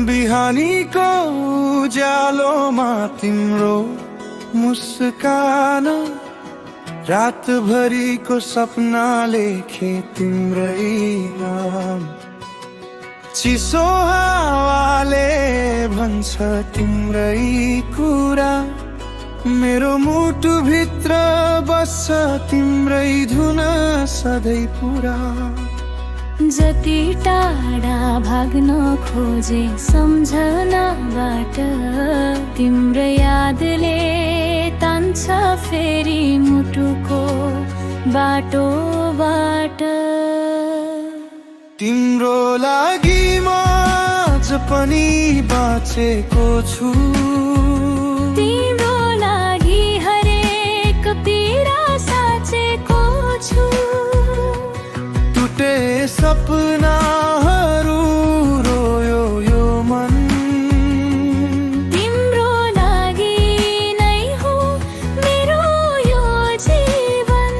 बिहानीको उज्यालोमा तिम्रो मुस्कान, रातभरिको सपना लेखे तिम्रै नाम। चिसो हावाले भन्छ तिम्रै कुरा, मेरो मुटुभित्र बस्छ तिम्रै धुन सधैँ पुरा। जति टाढा भाग्न खोजे सम्झनाबाट, तिम्रो यादले तान्छ फेरि मुटुको बाटोबाट। तिम्रो लागि म आज पनि बाँचेको छु, तिम्रो लागि हरेक पीडा साँचेको छु। टुटे सपनाहरू रोयो यो मन, तिम्रो लागि नै हो मेरो यो जीवन।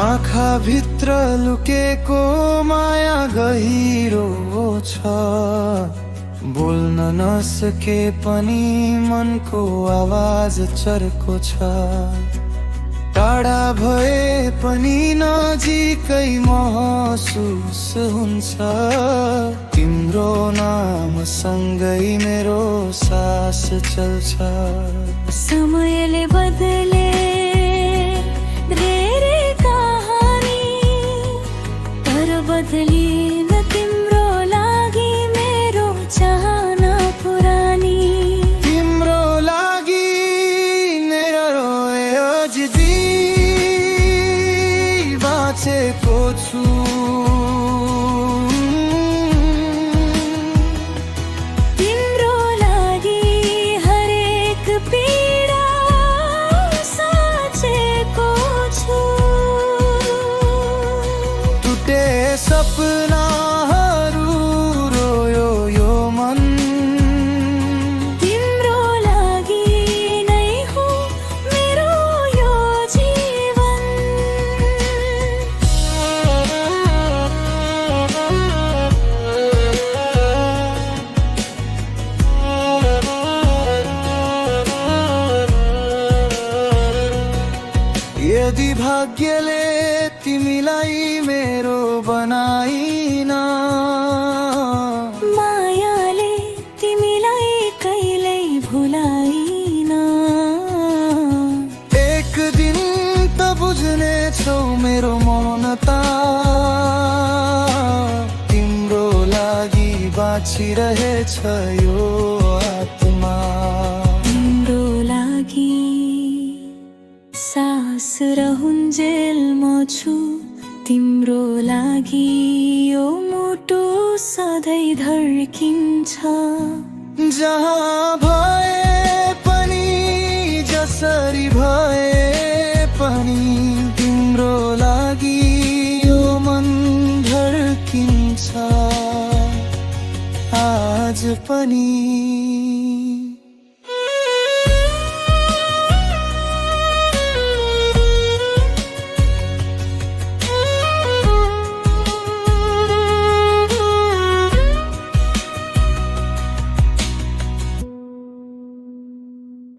आँखाभित्र लुकेको माया गहिरो छ, बोल्न नसके पनि मनको आवाज चर्को छ। टाढा भए पनि नजिकै महसुस हुन्छ, तिम्रो नाम सँगै मेरो सास चल्छ। समयले बदले धेरै कहानी, तर बदलिन तिम्रो लागि मेरो चाहना पुरानी। तिम्रो लागि मेरो रोएपछि बाँचेको छु, तिम्रो लागि हरेक पीडा साँचेको छु। टुटे सपनाहरू रोयो यो मन, तिम्रो लागि नै हो मेरो यो जीवन। यदि भाग्यले तिमीलाई मेरो बनाइन, मायाले तिमीलाई कहिल्यै भुलाइन। एक दिन त बुझ्नेछौ मेरो मौनता, तिम्रो लागि बाँचिरहेछ यो आत्मा। तिम्रो लागि सास रहुन्जेल म छु, तिम्रो लागि यो मुटु सधैँ धड्किन्छ। जहाँ भए पनि जसरी भए पनि, तिम्रो लागि यो मन धड्किन्छ आज पनि।